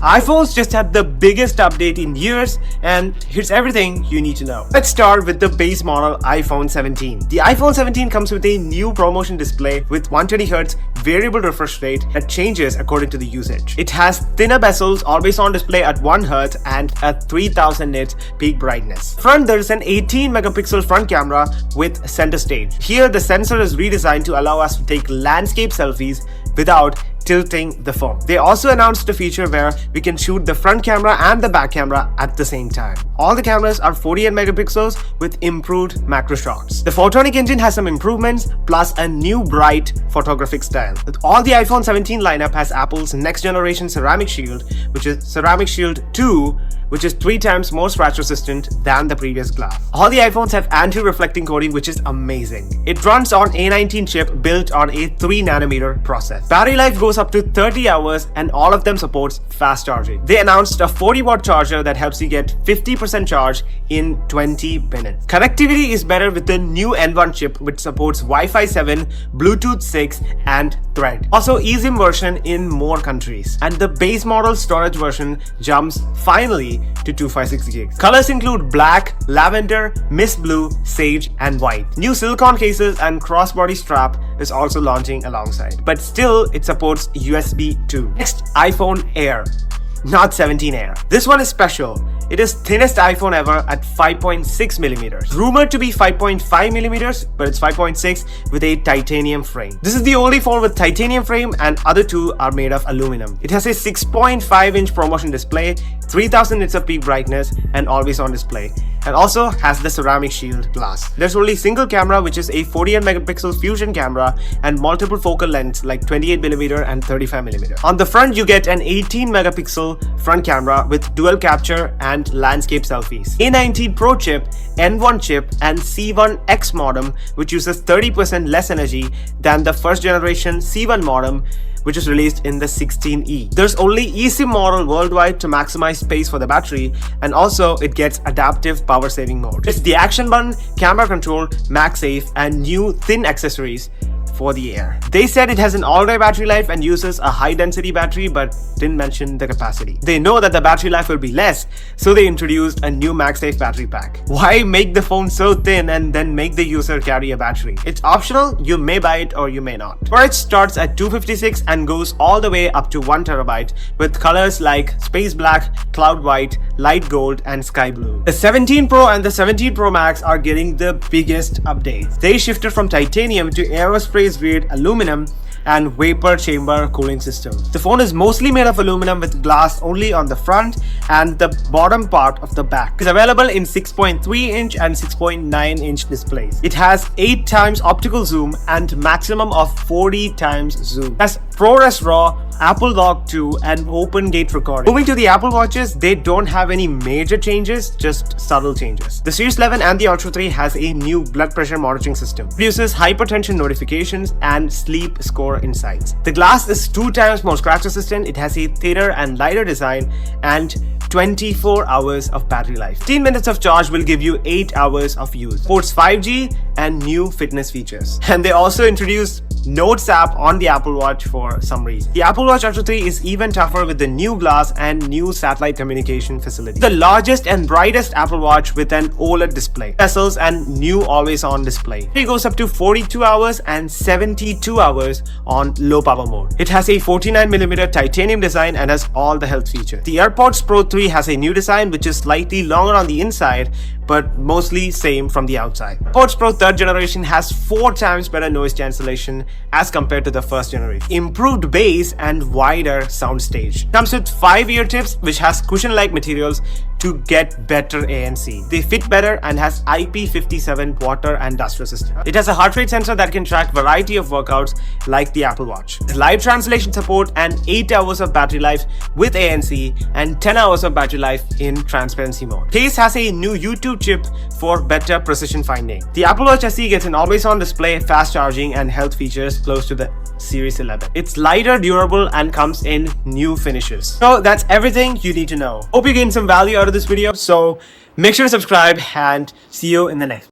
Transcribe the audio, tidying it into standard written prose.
iPhones just had the biggest update in years, and here's everything you need to know. Let's start with the base model iPhone 17. The iPhone 17 comes with a new ProMotion display with 120Hz variable refresh rate that changes according to the usage. It has thinner bezels, always on display at 1Hz and a 3000 nits peak brightness. Front, there is an 18 megapixel front camera with center stage. Here the sensor is redesigned to allow us to take landscape selfies without tilting the phone. They also announced a feature where we can shoot the front camera and the back camera at the same time. All the cameras are 48 megapixels with improved macro shots. The Photonic engine has some improvements plus a new bright photographic style. All the iPhone 17 lineup has Apple's next generation Ceramic Shield, which is Ceramic Shield 2, which is 3 times more scratch resistant than the previous glass. All the iPhones have anti-reflecting coating, which is amazing. It runs on A19 chip built on a 3nm process. Battery life goes up to 30 hours and all of them supports fast charging. They announced a 40-watt charger that helps you get 50% charge in 20 minutes. Connectivity is better with the new N1 chip, which supports Wi-Fi 7, Bluetooth 6 and Thread. Also eSIM version in more countries. And the base model storage version jumps finally to 256 gigs. Colors include black, lavender, mist blue, sage and white. New silicone cases and crossbody strap is also launching alongside. But still it supports USB 2. Next, iPhone Air. Not 17 Air. This one is special. It is thinnest iPhone ever at 5.6 millimeters. Rumored to be 5.5 millimeters, but it's 5.6 with a titanium frame. This is the only phone with titanium frame and other two are made of aluminum. It has a 6.5-inch ProMotion display, 3000 nits of peak brightness and always on display, and also has the Ceramic Shield glass. There's only single camera, which is a 48 megapixel fusion camera and multiple focal lengths like 28mm and 35mm. On the front you get an 18 megapixel front camera with dual capture and landscape selfies. A19 Pro chip, N1 chip and C1X modem, which uses 30% less energy than the first generation C1 modem, which is released in the 16E. There's only eSIM model worldwide to maximize space for the battery, and also it gets adaptive power saving mode. It's the action button, camera control, MagSafe and new thin accessories for the Air. They said it has an all-day battery life and uses a high-density battery, but didn't mention the capacity. They know that the battery life will be less, so they introduced a new MagSafe battery pack. Why make the phone so thin and then make the user carry a battery? It's optional, you may buy it or you may not. Storage starts at 256 and goes all the way up to 1 terabyte with colors like space black, cloud white, light gold and sky blue. The 17 Pro and the 17 Pro Max are getting the biggest updates. They shifted from titanium to aerospace grade aluminum and vapor chamber cooling system. The phone is mostly made of aluminum with glass only on the front and the bottom part of the back. It's available in 6.3-inch and 6.9-inch displays. It has 8 times optical zoom and maximum of 40 times zoom. It has ProRes RAW, Apple Lock 2 and Open Gate recording. Moving to the Apple Watches, they don't have any major changes, just subtle changes. The Series 11 and the Ultra 3 has a new blood pressure monitoring system. It uses hypertension notifications and sleep score insights. The glass is 2 times more scratch resistant. It has a thinner and lighter design and 24 hours of battery life. 15 minutes of charge will give you 8 hours of use. Supports 5G and new fitness features. And they also introduced Notes app on the Apple Watch for some reason. The Apple Watch Ultra 3 is even tougher with the new glass and new satellite communication facility. The largest and brightest Apple Watch with an OLED display, bezels and new always-on display. It goes up to 42 hours and 72 hours on low power mode. It has a 49mm titanium design and has all the health features. The AirPods Pro 3 has a new design which is slightly longer on the inside but mostly same from the outside. AirPods Pro 3rd generation has 4 times better noise cancellation as compared to the first generation. Improved bass and wider soundstage. Comes with 5 ear tips which has cushion-like materials to get better ANC. They fit better and has IP57 water and dust resistant. It has a heart rate sensor that can track variety of workouts like the Apple Watch. Live translation support and 8 hours of battery life with ANC and 10 hours of battery life in transparency mode. Case has a new YouTube chip for better precision finding. The Apple Watch SE gets an always-on display, fast charging and health features close to the Series 11. It's lighter, durable and comes in new finishes. So that's everything you need to know. Hope you gained some value out of this video, so make sure to subscribe and see you in the next.